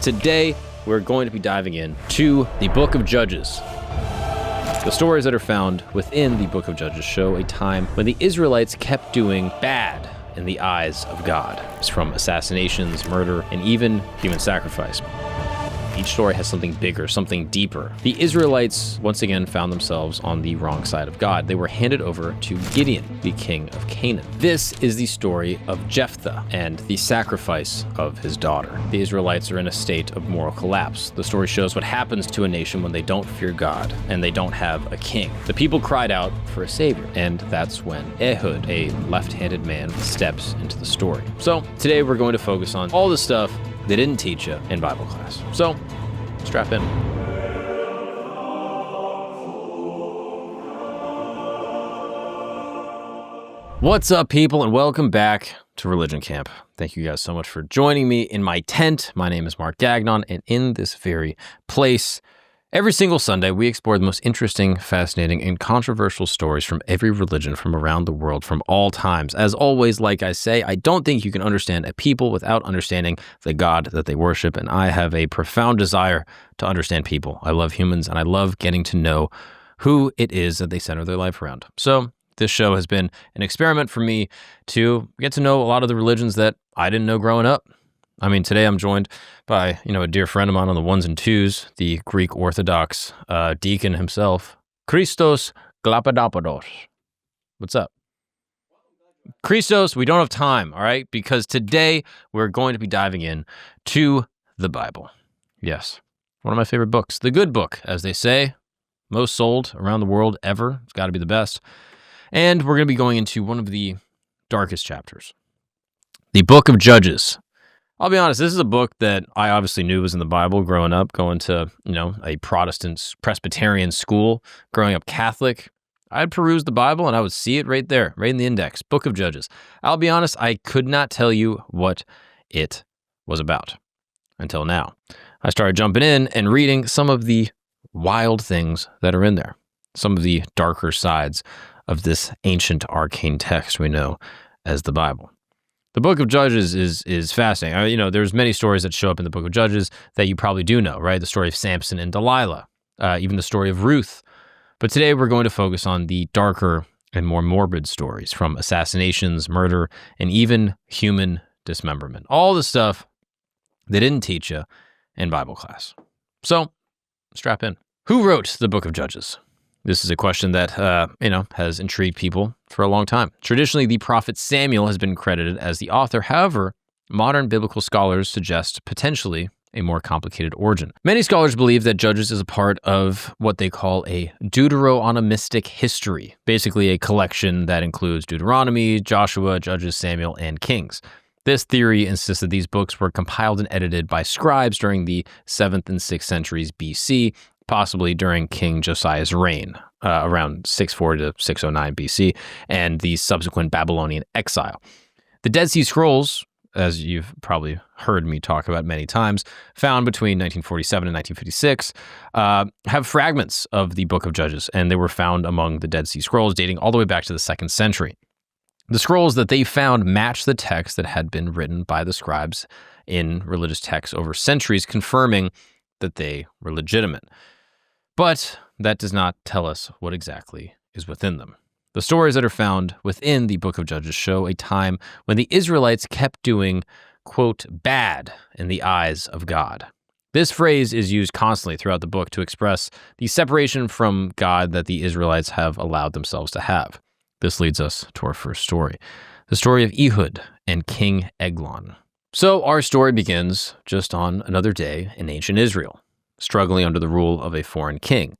Today, we're going to be diving into the Book of Judges. The stories that are found within the Book of Judges show a time when the Israelites kept doing bad in the eyes of God. It's from assassinations, murder, and even human sacrifice. Each story has something bigger, something deeper. The Israelites once again found themselves on the wrong side of God. They were handed over to Gideon, the king of Canaan. This is the story of Jephthah and the sacrifice of his daughter. The Israelites are in a state of moral collapse. The story shows what happens to a nation when they don't fear God and they don't have a king. The people cried out for a savior, and that's when Ehud, a left-handed man, steps into the story. So today we're going to focus on all the stuff they didn't teach you in Bible class. So, strap in. What's up, people, and welcome back to Religion Camp. Thank you guys so much for joining me in my tent. My name is Mark Gagnon, and in this very place, every single Sunday, we explore the most interesting, fascinating, and controversial stories from every religion from around the world from all times. As always, like I say, I don't think you can understand a people without understanding the God that they worship, and I have a profound desire to understand people. I love humans, and I love getting to know who it is that they center their life around. So this show has been an experiment for me to get to know a lot of the religions that I didn't know growing up. I mean, today I'm joined by, a dear friend of mine on the ones and twos, the Greek Orthodox deacon himself, Christos Glapadopodos. What's up? Christos, we don't have time, all right? Because today we're going to be diving in to the Bible. Yes, one of my favorite books. The good book, as they say, most sold around the world ever. It's got to be the best. And we're going to be going into one of the darkest chapters, the Book of Judges. I'll be honest, this is a book that I obviously knew was in the Bible growing up, going to, a Protestant Presbyterian school, growing up Catholic. I'd peruse the Bible and I would see it right there, right in the index, Book of Judges. I'll be honest, I could not tell you what it was about until now. I started jumping in and reading some of the wild things that are in there, some of the darker sides of this ancient arcane text we know as the Bible. The Book of Judges is fascinating. There's many stories that show up in the Book of Judges that you probably do know, right? The story of Samson and Delilah, even the story of Ruth. But today we're going to focus on the darker and more morbid stories from assassinations, murder, and even human dismemberment. All the stuff they didn't teach you in Bible class. So, strap in. Who wrote the Book of Judges? This is a question that, has intrigued people for a long time. Traditionally, the prophet Samuel has been credited as the author. However, modern biblical scholars suggest potentially a more complicated origin. Many scholars believe that Judges is a part of what they call a Deuteronomistic history, basically a collection that includes Deuteronomy, Joshua, Judges, Samuel, and Kings. This theory insists that these books were compiled and edited by scribes during the 7th and 6th centuries BC, possibly during King Josiah's reign, around 640 to 609 BC, and the subsequent Babylonian exile. The Dead Sea Scrolls, as you've probably heard me talk about many times, found between 1947 and 1956, have fragments of the Book of Judges, and they were found among the Dead Sea Scrolls dating all the way back to the 2nd century. The scrolls that they found match the text that had been written by the scribes in religious texts over centuries, confirming that they were legitimate. But that does not tell us what exactly is within them. The stories that are found within the Book of Judges show a time when the Israelites kept doing, quote, bad in the eyes of God. This phrase is used constantly throughout the book to express the separation from God that the Israelites have allowed themselves to have. This leads us to our first story, the story of Ehud and King Eglon. So our story begins just on another day in ancient Israel, struggling under the rule of a foreign king.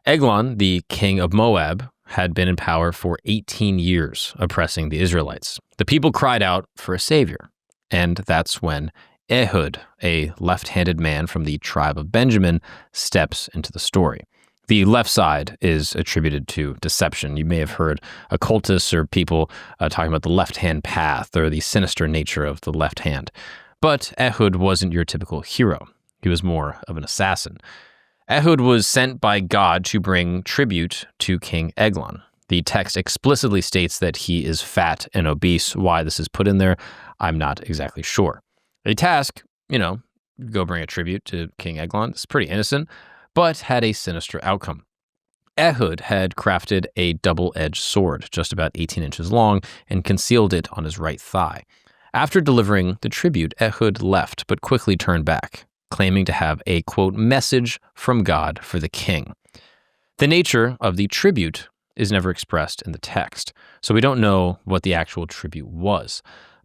Eglon, the king of Moab, had been in power for 18 years, oppressing the Israelites. The people cried out for a savior, and that's when Ehud, a left-handed man from the tribe of Benjamin, steps into the story. The left side is attributed to deception. You may have heard occultists or people talking about the left-hand path or the sinister nature of the left hand. But Ehud wasn't your typical hero. He was more of an assassin. Ehud was sent by God to bring tribute to King Eglon. The text explicitly states that he is fat and obese. Why this is put in there, I'm not exactly sure. A task, go bring a tribute to King Eglon. It's pretty innocent, but had a sinister outcome. Ehud had crafted a double-edged sword, just about 18 inches long, and concealed it on his right thigh. After delivering the tribute, Ehud left, but quickly turned back, claiming to have a, quote, message from God for the king. The nature of the tribute is never expressed in the text, so we don't know what the actual tribute was.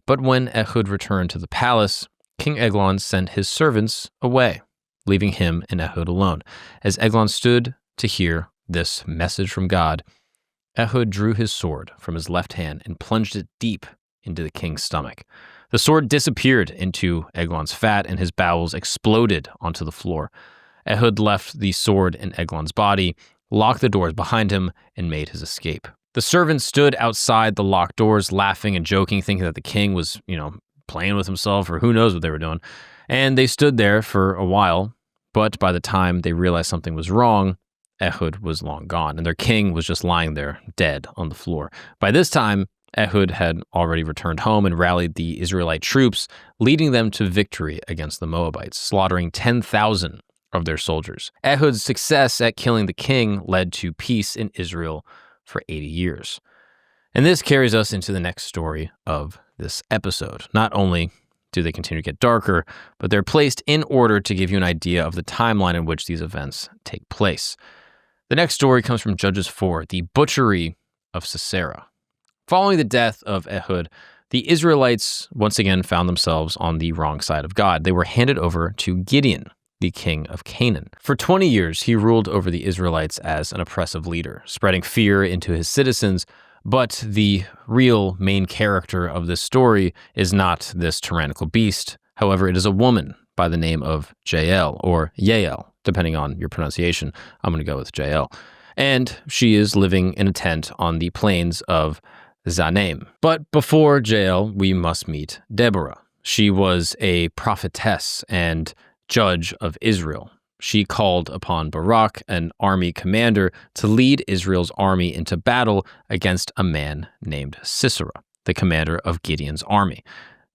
But when Ehud returned to the palace, King Eglon sent his servants away, leaving him and Ehud alone. As Eglon stood to hear this message from God, Ehud drew his sword from his left hand and plunged it deep into the king's stomach. The sword disappeared into Eglon's fat, and his bowels exploded onto the floor. Ehud left the sword in Eglon's body, locked the doors behind him, and made his escape. The servants stood outside the locked doors, laughing and joking, thinking that the king was, playing with himself, or who knows what they were doing. And they stood there for a while, but by the time they realized something was wrong, Ehud was long gone, and their king was just lying there, dead on the floor. By this time, Ehud had already returned home and rallied the Israelite troops, leading them to victory against the Moabites, slaughtering 10,000 of their soldiers. Ehud's success at killing the king led to peace in Israel for 80 years. And this carries us into the next story of this episode. Not only do they continue to get darker, but they're placed in order to give you an idea of the timeline in which these events take place. The next story comes from Judges 4, the butchery of Sisera. Following the death of Ehud, the Israelites once again found themselves on the wrong side of God. They were handed over to Gideon, the king of Canaan. For 20 years, he ruled over the Israelites as an oppressive leader, spreading fear into his citizens. But the real main character of this story is not this tyrannical beast. However, it is a woman by the name of Jael, or Yael, depending on your pronunciation. I'm going to go with Jael. And she is living in a tent on the plains of Zaanaim. But before Jael, we must meet Deborah. She was a prophetess and judge of Israel. She called upon Barak, an army commander, to lead Israel's army into battle against a man named Sisera, the commander of Gideon's army.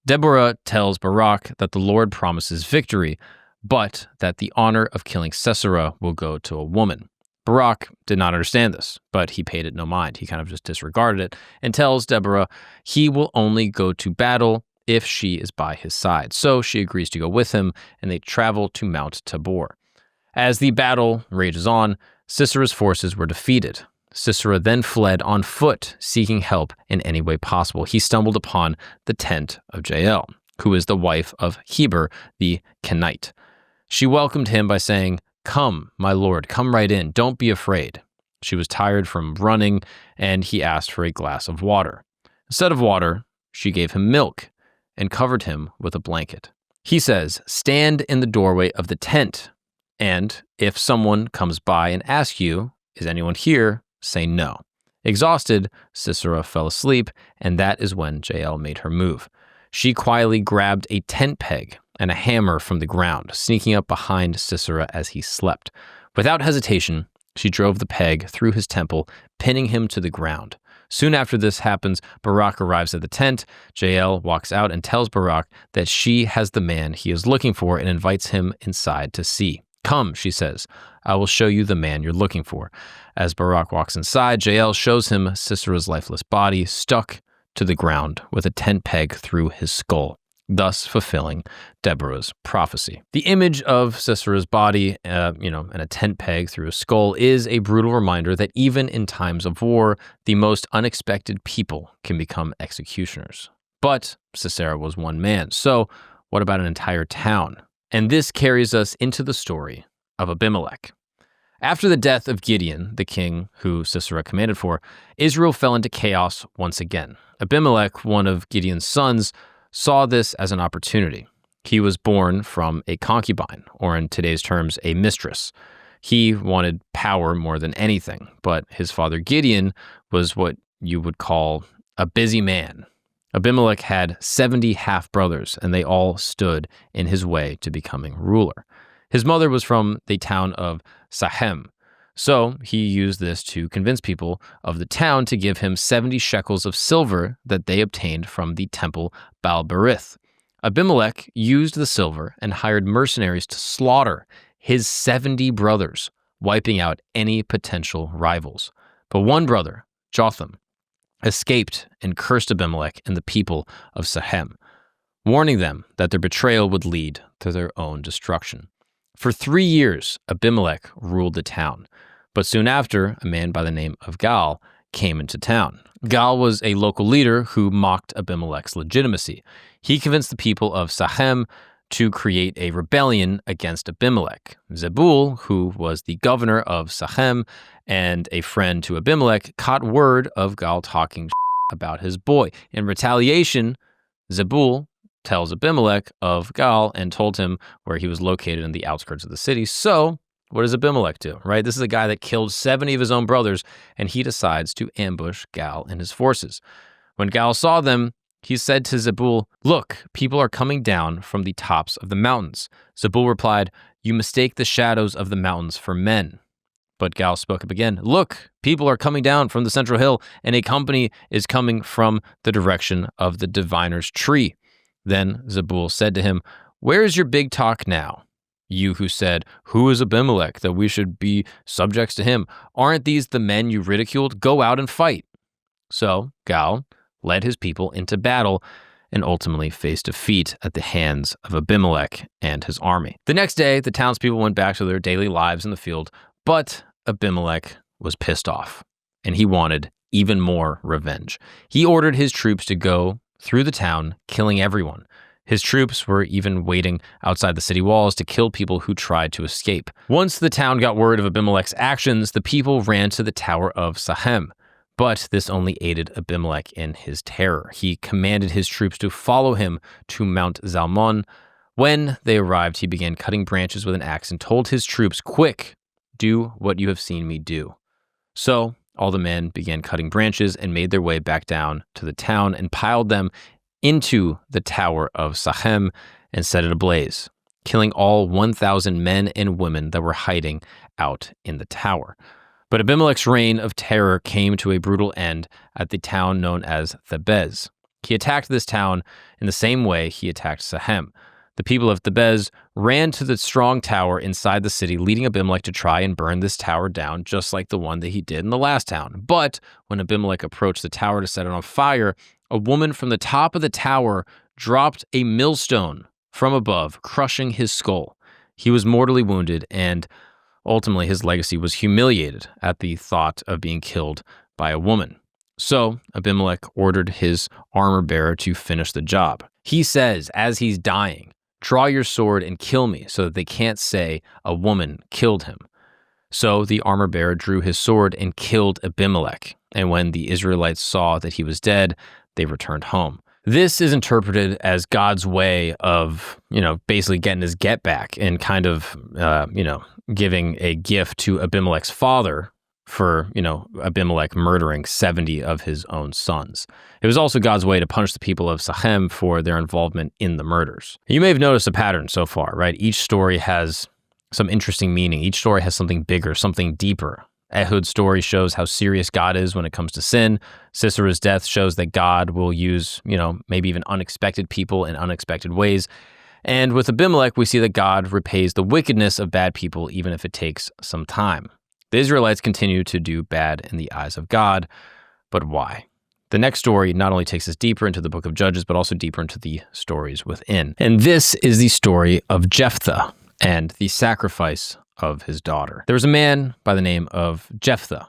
Deborah tells Barak that the Lord promises victory, but that the honor of killing Sisera will go to a woman. Barak did not understand this, but he paid it no mind. He kind of just disregarded it and tells Deborah he will only go to battle if she is by his side. So she agrees to go with him, and they travel to Mount Tabor. As the battle rages on, Sisera's forces were defeated. Sisera then fled on foot, seeking help in any way possible. He stumbled upon the tent of Jael, who is the wife of Heber the Kenite. She welcomed him by saying, "Come, my lord, come right in. Don't be afraid." She was tired from running, and he asked for a glass of water. Instead of water, she gave him milk and covered him with a blanket. He says, "Stand in the doorway of the tent, and if someone comes by and asks you, 'Is anyone here?' say no." Exhausted, Sisera fell asleep, and that is when Jael made her move. She quietly grabbed a tent peg and a hammer from the ground, sneaking up behind Sisera as he slept. Without hesitation, she drove the peg through his temple, pinning him to the ground. Soon after this happens, Barak arrives at the tent. Jael walks out and tells Barak that she has the man he is looking for and invites him inside to see. "Come," she says, "I will show you the man you're looking for." As Barak walks inside, Jael shows him Sisera's lifeless body stuck to the ground with a tent peg through his skull, thus fulfilling Deborah's prophecy. The image of Sisera's body, and a tent peg through his skull is a brutal reminder that even in times of war, the most unexpected people can become executioners. But Sisera was one man, so what about an entire town? And this carries us into the story of Abimelech. After the death of Gideon, the king who Sisera commanded for, Israel fell into chaos once again. Abimelech, one of Gideon's sons, saw this as an opportunity. He was born from a concubine, or in today's terms, a mistress. He wanted power more than anything, but his father Gideon was what you would call a busy man. Abimelech had 70 half-brothers, and they all stood in his way to becoming ruler. His mother was from the town of Sahem, so he used this to convince people of the town to give him 70 shekels of silver that they obtained from the temple Baal-berith. Abimelech used the silver and hired mercenaries to slaughter his 70 brothers, wiping out any potential rivals. But one brother, Jotham, escaped and cursed Abimelech and the people of Shechem, warning them that their betrayal would lead to their own destruction. For 3 years, Abimelech ruled the town, but soon after, a man by the name of Gal came into town. Gal was a local leader who mocked Abimelech's legitimacy. He convinced the people of Shechem to create a rebellion against Abimelech. Zebul, who was the governor of Shechem and a friend to Abimelech, caught word of Gal talking about his boy. In retaliation, Zebul tells Abimelech of Gal and told him where he was located in the outskirts of the city. So what does Abimelech do, right? This is a guy that killed 70 of his own brothers, and he decides to ambush Gal and his forces. When Gal saw them, he said to Zebul, "Look, people are coming down from the tops of the mountains." Zebul replied, "You mistake the shadows of the mountains for men." But Gal spoke up again, "Look, people are coming down from the central hill, and a company is coming from the direction of the diviner's tree." Then Zebul said to him, "Where is your big talk now? You who said, 'Who is Abimelech, that we should be subjects to him? Aren't these the men you ridiculed? Go out and fight." So Gal led his people into battle and ultimately faced defeat at the hands of Abimelech and his army. The next day, the townspeople went back to their daily lives in the field, but Abimelech was pissed off, and he wanted even more revenge. He ordered his troops to go through the town, killing everyone. His troops were even waiting outside the city walls to kill people who tried to escape. Once the town got word of Abimelech's actions, the people ran to the tower of Shechem. But this only aided Abimelech in his terror. He commanded his troops to follow him to Mount Zalmon. When they arrived, he began cutting branches with an axe and told his troops, "Quick, do what you have seen me do." So all the men began cutting branches and made their way back down to the town and piled them into the tower of Shechem and set it ablaze, killing all 1,000 men and women that were hiding out in the tower. But Abimelech's reign of terror came to a brutal end at the town known as Thebez. He attacked this town in the same way he attacked Shechem. The people of Thebez ran to the strong tower inside the city, leading Abimelech to try and burn this tower down, just like the one that he did in the last town. But when Abimelech approached the tower to set it on fire, a woman from the top of the tower dropped a millstone from above, crushing his skull. He was mortally wounded, and ultimately his legacy was humiliated at the thought of being killed by a woman. So Abimelech ordered his armor bearer to finish the job. He says, as he's dying, "Draw your sword and kill me so that they can't say a woman killed him." So the armor bearer drew his sword and killed Abimelech. And when the Israelites saw that he was dead, they returned home. This is interpreted as God's way of, basically getting his get back and kind of, giving a gift to Abimelech's father for, Abimelech murdering 70 of his own sons. It was also God's way to punish the people of Shechem for their involvement in the murders. You may have noticed a pattern so far, right? Each story has some interesting meaning. Each story has something bigger, something deeper. Ehud's story shows how serious God is when it comes to sin. Sisera's death shows that God will use, maybe even unexpected people in unexpected ways. And with Abimelech, we see that God repays the wickedness of bad people, even if it takes some time. The Israelites continue to do bad in the eyes of God, but why? The next story not only takes us deeper into the book of Judges, but also deeper into the stories within. And this is the story of Jephthah and the sacrifice of his daughter. There was a man by the name of Jephthah.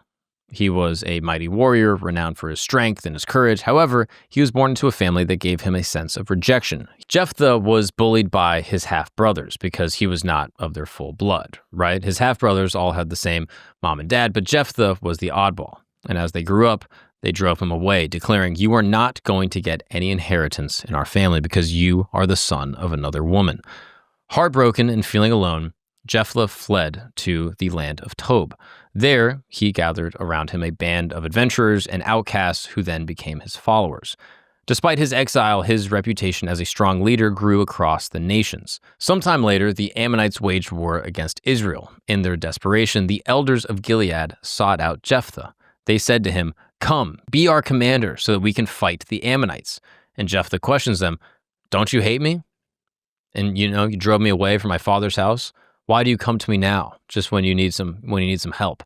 He was a mighty warrior, renowned for his strength and his courage. However, he was born into a family that gave him a sense of rejection. Jephthah was bullied by his half-brothers because he was not of their full blood, right? His half-brothers all had the same mom and dad, but Jephthah was the oddball. And as they grew up, they drove him away, declaring, "You are not going to get any inheritance in our family because you are the son of another woman." Heartbroken and feeling alone, Jephthah fled to the land of Tob. There, he gathered around him a band of adventurers and outcasts who then became his followers. Despite his exile, his reputation as a strong leader grew across the nations. Sometime later, the Ammonites waged war against Israel. In their desperation, the elders of Gilead sought out Jephthah. They said to him, "Come, be our commander so that we can fight the Ammonites." And Jephthah questions them, Don't you hate me? And you drove me away from my father's house. Why do you come to me now, just when you need some help?"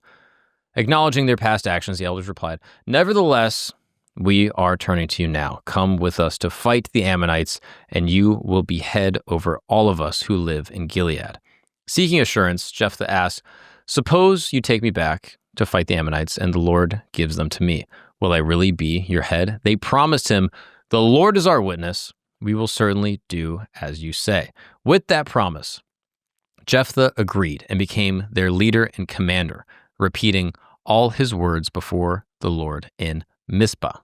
Acknowledging their past actions, the elders replied, "Nevertheless, we are turning to you now. Come with us to fight the Ammonites, and you will be head over all of us who live in Gilead." Seeking assurance, Jephthah asked, "Suppose you take me back to fight the Ammonites, and the Lord gives them to me. Will I really be your head?" They promised him, "The Lord is our witness. We will certainly do as you say." With that promise, Jephthah agreed and became their leader and commander, repeating all his words before the Lord in Mizpah.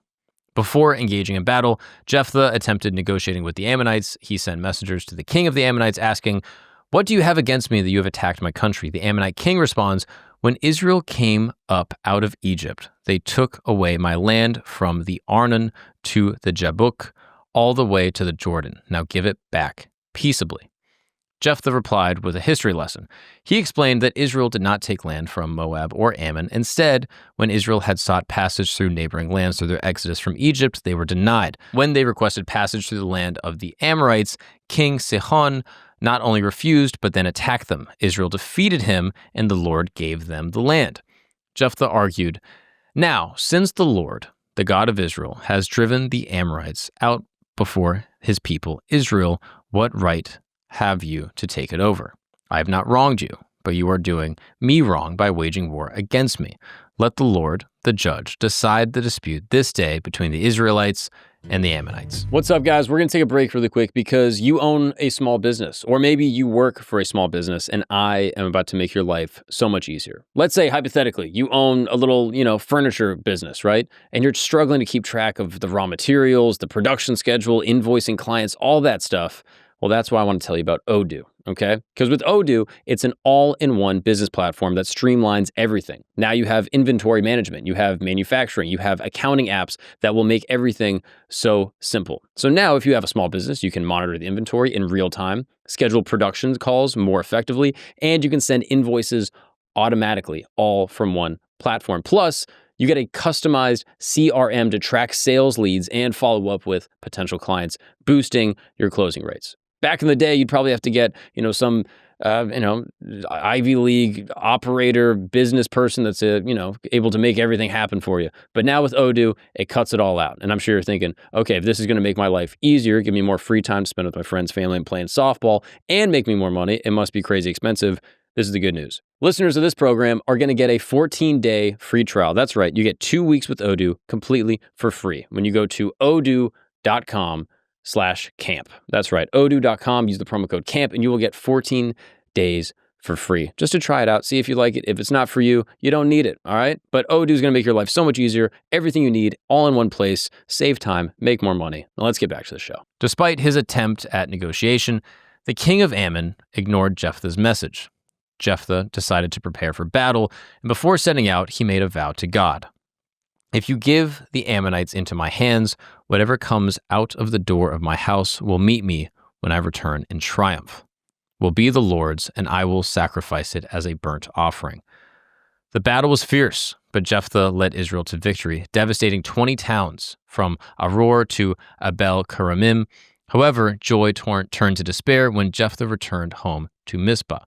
Before engaging in battle, Jephthah attempted negotiating with the Ammonites. He sent messengers to the king of the Ammonites asking, "What do you have against me that you have attacked my country?" The Ammonite king responds, "When Israel came up out of Egypt, they took away my land from the Arnon to the Jabbok, all the way to the Jordan. Now give it back peaceably." Jephthah replied with a history lesson. He explained that Israel did not take land from Moab or Ammon. Instead, when Israel had sought passage through neighboring lands through their exodus from Egypt, they were denied. When they requested passage through the land of the Amorites, King Sihon not only refused, but then attacked them. Israel defeated him, and the Lord gave them the land. Jephthah argued, "Now, since the Lord, the God of Israel, has driven the Amorites out before his people Israel, what right have you to take it over? I have not wronged you, but you are doing me wrong by waging war against me. Let the Lord, the judge, decide the dispute this day between the Israelites and the Ammonites." What's up, guys? We're going to take a break really quick because you own a small business, or maybe you work for a small business, and I am about to make your life so much easier. Let's say, hypothetically, you own a little, furniture business, right? And you're struggling to keep track of the raw materials, the production schedule, invoicing clients, all that stuff. Well, that's why I want to tell you about Odoo, okay? Because with Odoo, it's an all-in-one business platform that streamlines everything. Now you have inventory management, you have manufacturing, you have accounting apps that will make everything so simple. So now if you have a small business, you can monitor the inventory in real time, schedule production calls more effectively, and you can send invoices automatically, all from one platform. Plus, you get a customized CRM to track sales leads and follow up with potential clients, boosting your closing rates. Back in the day, you'd probably have to get, some, Ivy League operator, business person that's, able to make everything happen for you. But now with Odoo, it cuts it all out. And I'm sure you're thinking, okay, if this is going to make my life easier, give me more free time to spend with my friends, family, and playing softball, and make me more money, it must be crazy expensive. This is the good news. Listeners of this program are going to get a 14-day free trial. That's right. You get 2 weeks with Odoo completely for free when you go to odoo.com/camp. That's right, odoo.com, use the promo code CAMP, and you will get 14 days for free, just to try it out, see if you like it. If it's not for you, you don't need it, all right? But Odoo is going to make your life so much easier, everything you need, all in one place, save time, make more money. Now let's get back to the show. Despite his attempt at negotiation, the king of Ammon ignored Jephthah's message. Jephthah decided to prepare for battle, and before setting out, he made a vow to God. "If you give the Ammonites into my hands, whatever comes out of the door of my house will meet me when I return in triumph, will be the Lord's, and I will sacrifice it as a burnt offering." The battle was fierce, but Jephthah led Israel to victory, devastating 20 towns from Aroer to Abel-Keramim. However, joy turned to despair when Jephthah returned home to Mizpah.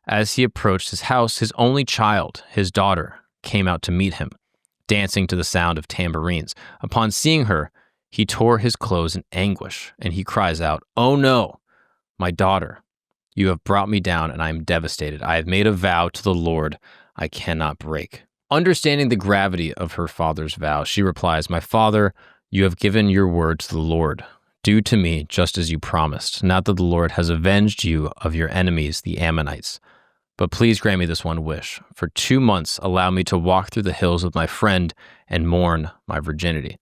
As he approached his house, his only child, his daughter, came out to meet him, dancing to the sound of tambourines. Upon seeing her, he tore his clothes in anguish, and he cries out, "Oh no, my daughter, you have brought me down, and I am devastated. I have made a vow to the Lord I cannot break." Understanding the gravity of her father's vow, she replies, "My father, you have given your word to the Lord. Do to me just as you promised, not that the Lord has avenged you of your enemies, the Ammonites. But please grant me this one wish. For 2 months, allow me to walk through the hills with my friend and mourn my virginity."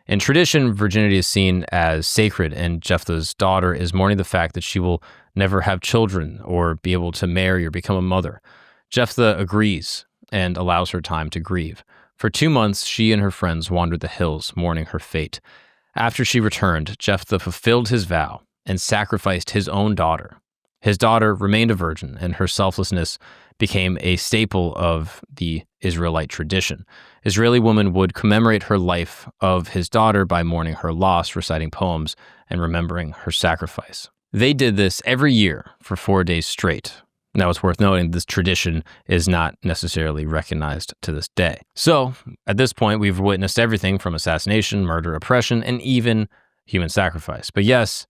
In tradition, virginity is seen as sacred, and Jephthah's daughter is mourning the fact that she will never have children or be able to marry or become a mother. Jephthah agrees and allows her time to grieve. For 2 months, she and her friends wandered the hills, mourning her fate. After she returned, Jephthah fulfilled his vow and sacrificed his own daughter. His daughter remained a virgin, and her selflessness became a staple of the Israelite tradition. Israeli women would commemorate her life of his daughter by mourning her loss, reciting poems, and remembering her sacrifice. They did this every year for 4 days straight. Now, it's worth noting this tradition is not necessarily recognized to this day. So, at this point, we've witnessed everything from assassination, murder, oppression, and even human sacrifice. But yes,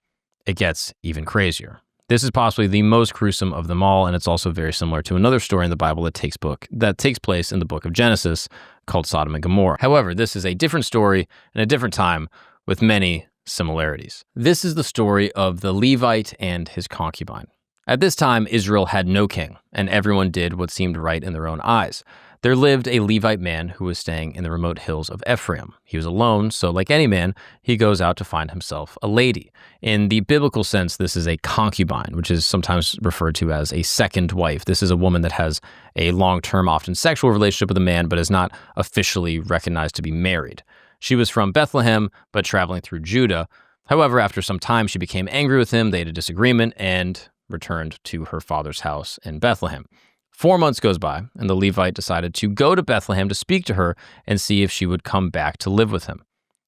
it gets even crazier. This is possibly the most gruesome of them all, and it's also very similar to another story in the Bible that takes place in the book of Genesis called Sodom and Gomorrah. However, this is a different story and a different time with many similarities. This is the story of the Levite and his concubine. At this time, Israel had no king, and everyone did what seemed right in their own eyes. There lived a Levite man who was staying in the remote hills of Ephraim. He was alone, so like any man, he goes out to find himself a lady. In the biblical sense, this is a concubine, which is sometimes referred to as a second wife. This is a woman that has a long-term, often sexual relationship with a man, but is not officially recognized to be married. She was from Bethlehem, but traveling through Judah. However, after some time, she became angry with him. They had a disagreement and returned to her father's house in Bethlehem. 4 months goes by, and the Levite decided to go to Bethlehem to speak to her and see if she would come back to live with him.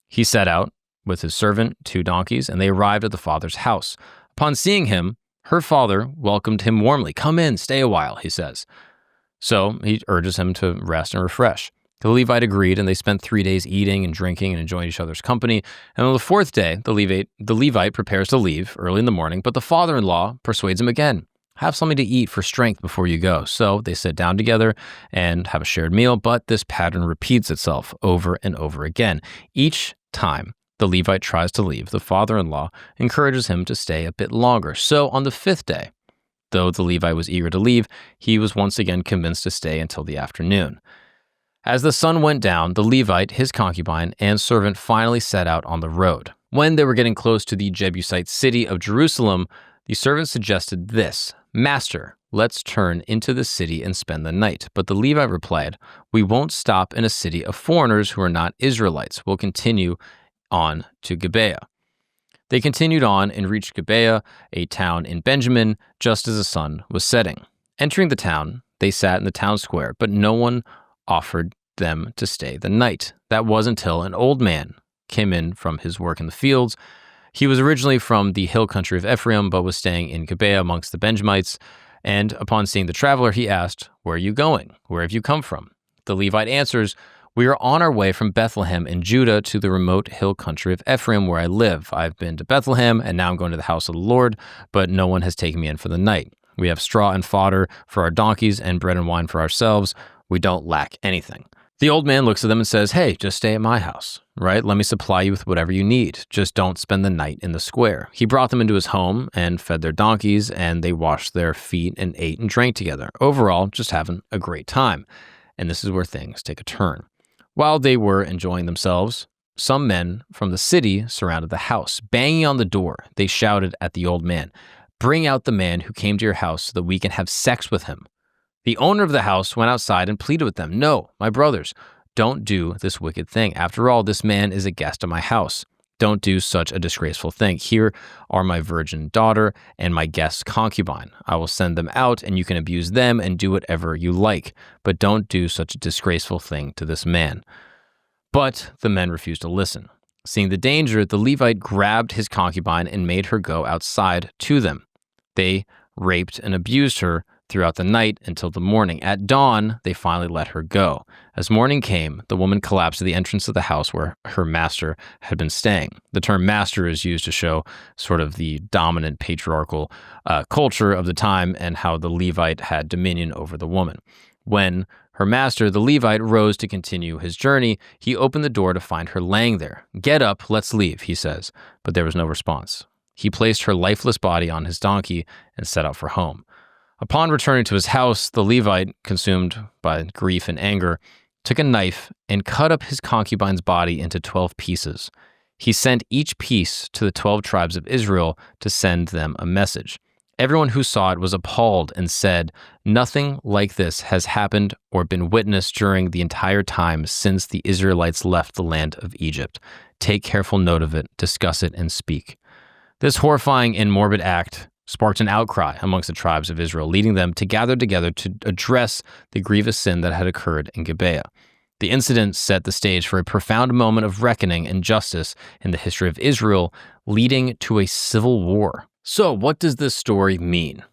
He set out with his servant, 2 donkeys, and they arrived at the father's house. Upon seeing him, her father welcomed him warmly. "Come in, stay a while," he says. So he urges him to rest and refresh. The Levite agreed, and they spent 3 days eating and drinking and enjoying each other's company. And on the 4th day, the Levite prepares to leave early in the morning, but the father-in-law persuades him again. "Have something to eat for strength before you go." So they sit down together and have a shared meal, but this pattern repeats itself over and over again. Each time the Levite tries to leave, the father-in-law encourages him to stay a bit longer. So on the 5th day, though the Levite was eager to leave, he was once again convinced to stay until the afternoon. As the sun went down, the Levite, his concubine, and servant finally set out on the road. When they were getting close to the Jebusite city of Jerusalem, the servant suggested this: "Master, let's turn into the city and spend the night." But the Levite replied, "We won't stop in a city of foreigners who are not Israelites. We'll continue on to Gibeah." They continued on and reached Gibeah, a town in Benjamin, just as the sun was setting. Entering the town, they sat in the town square, but no one offered them to stay the night. That was until an old man came in from his work in the fields. He was originally from the hill country of Ephraim, but was staying in Gibeah amongst the Benjamites. And upon seeing the traveler, he asked, "Where are you going? Where have you come from?" The Levite answers, "We are on our way from Bethlehem in Judah to the remote hill country of Ephraim where I live. I've been to Bethlehem, and now I'm going to the house of the Lord, but no one has taken me in for the night. We have straw and fodder for our donkeys and bread and wine for ourselves. We don't lack anything." The old man looks at them and says, "Hey, just stay at my house, right? Let me supply you with whatever you need. Just don't spend the night in the square." He brought them into his home and fed their donkeys, and they washed their feet and ate and drank together. Overall, just having a great time. And this is where things take a turn. While they were enjoying themselves, some men from the city surrounded the house. Banging on the door, they shouted at the old man, "Bring out the man who came to your house so that we can have sex with him." The owner of the house went outside and pleaded with them, "No, my brothers, don't do this wicked thing. After all, this man is a guest at my house. Don't do such a disgraceful thing. Here are my virgin daughter and my guest's concubine. I will send them out, and you can abuse them and do whatever you like. But don't do such a disgraceful thing to this man." But the men refused to listen. Seeing the danger, the Levite grabbed his concubine and made her go outside to them. They raped and abused her throughout the night until the morning. At dawn, they finally let her go. As morning came, the woman collapsed at the entrance of the house where her master had been staying. The term master is used to show sort of the dominant patriarchal culture of the time and how the Levite had dominion over the woman. When her master, the Levite, rose to continue his journey, he opened the door to find her laying there. "Get up, let's leave," he says, but there was no response. He placed her lifeless body on his donkey and set out for home. Upon returning to his house, the Levite, consumed by grief and anger, took a knife and cut up his concubine's body into 12 pieces. He sent each piece to the 12 tribes of Israel to send them a message. Everyone who saw it was appalled and said, "Nothing like this has happened or been witnessed during the entire time since the Israelites left the land of Egypt. Take careful note of it, discuss it, and speak." This horrifying and morbid act sparked an outcry amongst the tribes of Israel, leading them to gather together to address the grievous sin that had occurred in Gibeah. The incident set the stage for a profound moment of reckoning and justice in the history of Israel, leading to a civil war. So, what does this story mean?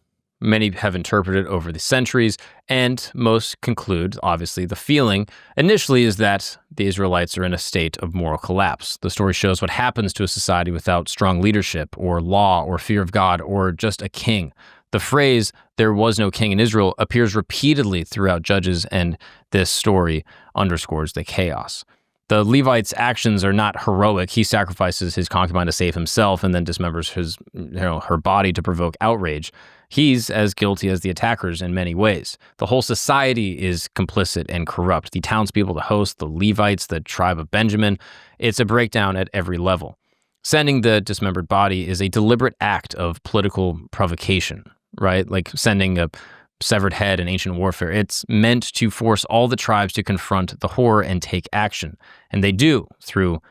Many have interpreted over the centuries, and most conclude, obviously, the feeling initially is that the Israelites are in a state of moral collapse. The story shows what happens to a society without strong leadership, or law, or fear of God, or just a king. The phrase, "there was no king in Israel," appears repeatedly throughout Judges, and this story underscores the chaos. The Levite's actions are not heroic. He sacrifices his concubine to save himself and then dismembers her body to provoke outrage. He's as guilty as the attackers in many ways. The whole society is complicit and corrupt. The townspeople, the host, the Levites, the tribe of Benjamin. It's a breakdown at every level. Sending the dismembered body is a deliberate act of political provocation, right? Like sending a severed head in ancient warfare. It's meant to force all the tribes to confront the horror and take action. And they do through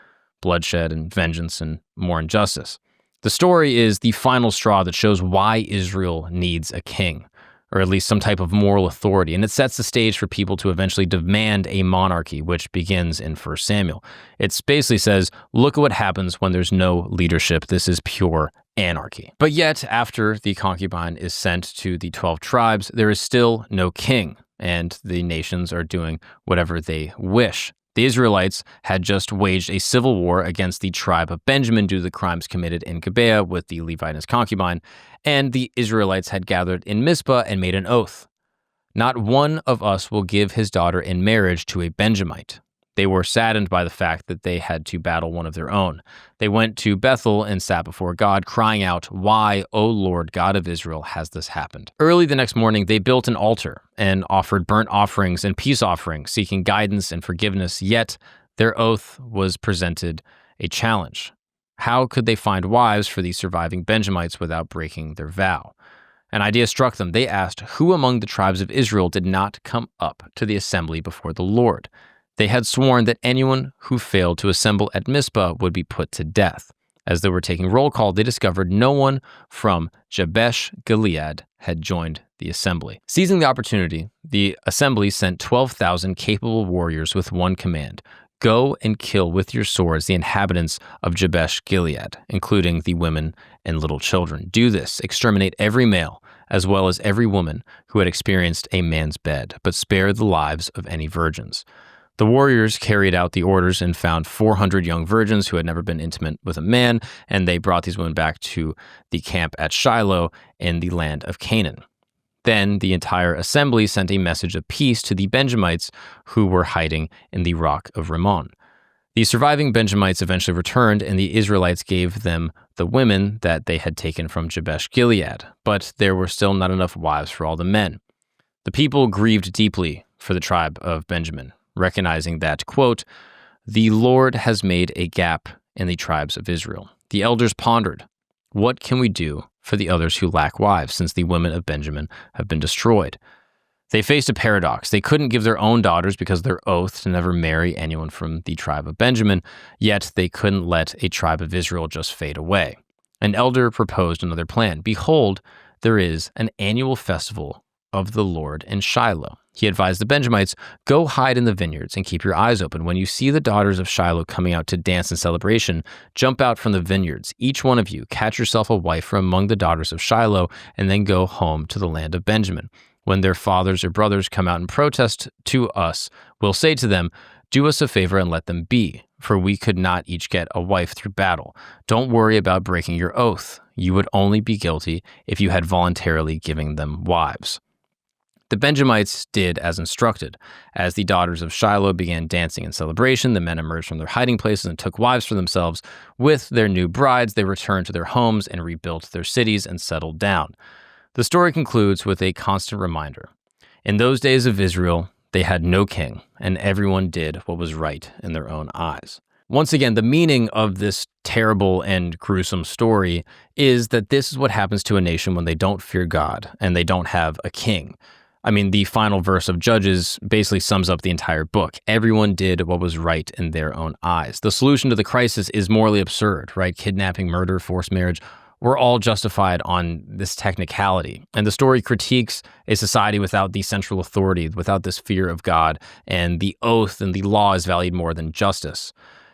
bloodshed and vengeance and more injustice. The story is the final straw that shows why Israel needs a king, or at least some type of moral authority. And it sets the stage for people to eventually demand a monarchy, which begins in 1 Samuel. It basically says, look at what happens when there's no leadership. This is pure anarchy. But yet, after the concubine is sent to the 12 tribes, there is still no king, and the nations are doing whatever they wish. The Israelites had just waged a civil war against the tribe of Benjamin due to the crimes committed in Gibeah with the Levite and his concubine, and the Israelites had gathered in Mizpah and made an oath. Not one of us will give his daughter in marriage to a Benjamite. They were saddened by the fact that they had to battle one of their own. They went to Bethel and sat before God, crying out, "Why, O Lord, God of Israel, has this happened?" Early the next morning, they built an altar and offered burnt offerings and peace offerings, seeking guidance and forgiveness. Yet their oath was presented a challenge. How could they find wives for these surviving Benjamites without breaking their vow? An idea struck them. They asked, who among the tribes of Israel did not come up to the assembly before the Lord? They had sworn that anyone who failed to assemble at Mizpah would be put to death. As they were taking roll call, they discovered no one from Jabesh-Gilead had joined the assembly. Seizing the opportunity, the assembly sent 12,000 capable warriors with one command: go and kill with your swords the inhabitants of Jabesh-Gilead, including the women and little children. Do this, exterminate every male, as well as every woman who had experienced a man's bed, but spare the lives of any virgins. The warriors carried out the orders and found 400 young virgins who had never been intimate with a man, and they brought these women back to the camp at Shiloh in the land of Canaan. Then the entire assembly sent a message of peace to the Benjamites who were hiding in the rock of Rimmon. The surviving Benjamites eventually returned, and the Israelites gave them the women that they had taken from Jabesh-Gilead, but there were still not enough wives for all the men. The people grieved deeply for the tribe of Benjamin, recognizing that, quote, the Lord has made a gap in the tribes of Israel. The elders pondered, what can we do for the others who lack wives, since the women of Benjamin have been destroyed? They faced a paradox. They couldn't give their own daughters because of their oath to never marry anyone from the tribe of Benjamin, yet they couldn't let a tribe of Israel just fade away. An elder proposed another plan. Behold, there is an annual festival of the Lord in Shiloh. He advised the Benjamites, go hide in the vineyards and keep your eyes open. When you see the daughters of Shiloh coming out to dance in celebration, jump out from the vineyards. Each one of you, catch yourself a wife from among the daughters of Shiloh, and then go home to the land of Benjamin. When their fathers or brothers come out and protest to us, we'll say to them, do us a favor and let them be, for we could not each get a wife through battle. Don't worry about breaking your oath. You would only be guilty if you had voluntarily given them wives. The Benjamites did as instructed. As the daughters of Shiloh began dancing in celebration, the men emerged from their hiding places and took wives for themselves. With their new brides, they returned to their homes and rebuilt their cities and settled down. The story concludes with a constant reminder. In those days of Israel, they had no king, and everyone did what was right in their own eyes. Once again, the meaning of this terrible and gruesome story is that this is what happens to a nation when they don't fear God and they don't have a king. I mean, the final verse of Judges basically sums up the entire book. Everyone did what was right in their own eyes. The solution to the crisis is morally absurd, right? Kidnapping, murder, forced marriage. were all justified on this technicality. And the story critiques a society without the central authority, without this fear of God, and the oath and the law is valued more than justice.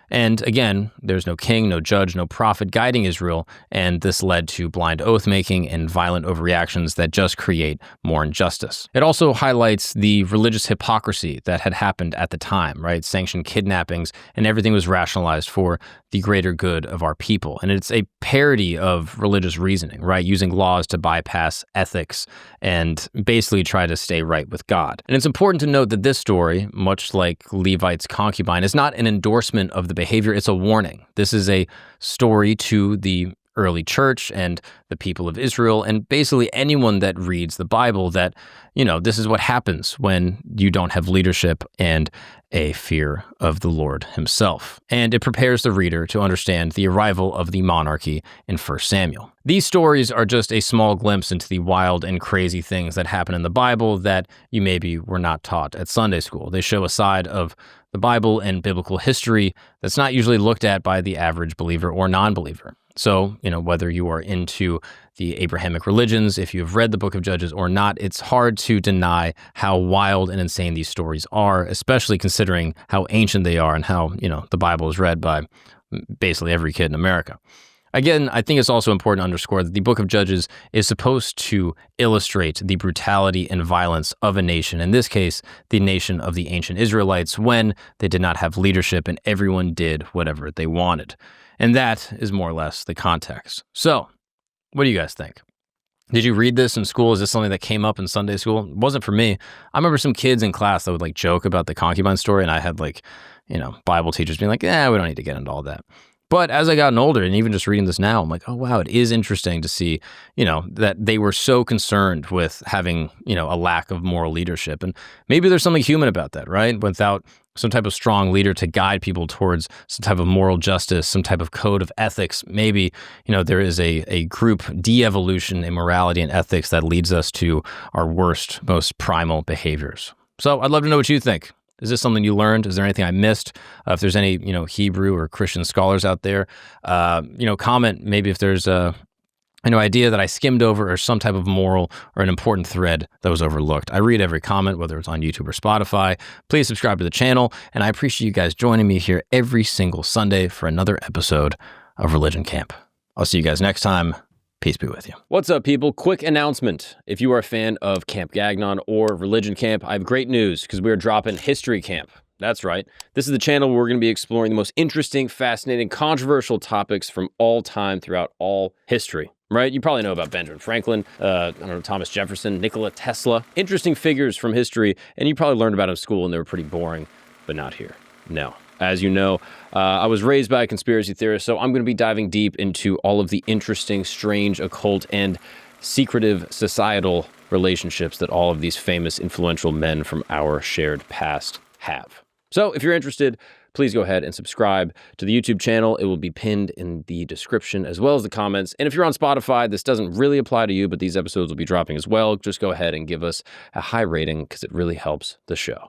And again, there's no king, no judge, no prophet guiding Israel, and this led to blind oath-making and violent overreactions that just create more injustice. It also highlights the religious hypocrisy that had happened at the time, right? Sanctioned kidnappings, and everything was rationalized for the greater good of our people. And it's a parody of religious reasoning, right? Using laws to bypass ethics and basically try to stay right with God. And it's important to note that this story, much like Levite's concubine, is not an endorsement of the behavior, it's a warning. This is a story to the early church and the people of Israel, and basically anyone that reads the Bible that, this is what happens when you don't have leadership and a fear of the Lord himself. And it prepares the reader to understand the arrival of the monarchy in 1 Samuel. These stories are just a small glimpse into the wild and crazy things that happen in the Bible that you maybe were not taught at Sunday school. They show a side of the Bible and biblical history that's not usually looked at by the average believer or non-believer. So, whether you are into the Abrahamic religions, if you have read the book of Judges or not, it's hard to deny how wild and insane these stories are, especially considering how ancient they are and how, the Bible is read by basically every kid in America. Again, I think it's also important to underscore that the book of Judges is supposed to illustrate the brutality and violence of a nation, in this case, the nation of the ancient Israelites, when they did not have leadership and everyone did whatever they wanted. And that is more or less the context. So, what do you guys think? Did you read this in school? Is this something that came up in Sunday school? It wasn't for me. I remember some kids in class that would joke about the concubine story, and I had Bible teachers being like, we don't need to get into all that. But as I gotten older, and even just reading this now, I'm like, oh, wow, it is interesting to see, that they were so concerned with having, a lack of moral leadership. And maybe there's something human about that, right? Without some type of strong leader to guide people towards some type of moral justice, some type of code of ethics, maybe, there is a group de-evolution in morality and ethics that leads us to our worst, most primal behaviors. So I'd love to know what you think. Is this something you learned? Is there anything I missed? If there's any, Hebrew or Christian scholars out there, comment maybe if there's a idea that I skimmed over or some type of moral or an important thread that was overlooked. I read every comment, whether it's on YouTube or Spotify. Please subscribe to the channel, and I appreciate you guys joining me here every single Sunday for another episode of Religion Camp. I'll see you guys next time. Peace be with you. What's up, people? Quick announcement. If you are a fan of Camp Gagnon or Religion Camp, I have great news because we are dropping History Camp. That's right. This is the channel where we're going to be exploring the most interesting, fascinating, controversial topics from all time throughout all history. Right? You probably know about Benjamin Franklin, Thomas Jefferson, Nikola Tesla. Interesting figures from history, and you probably learned about them in school and they were pretty boring, but not here. No. As you know, I was raised by a conspiracy theorist, so I'm going to be diving deep into all of the interesting, strange, occult, and secretive societal relationships that all of these famous, influential men from our shared past have. So if you're interested, please go ahead and subscribe to the YouTube channel. It will be pinned in the description as well as the comments. And if you're on Spotify, this doesn't really apply to you, but these episodes will be dropping as well. Just go ahead and give us a high rating because it really helps the show.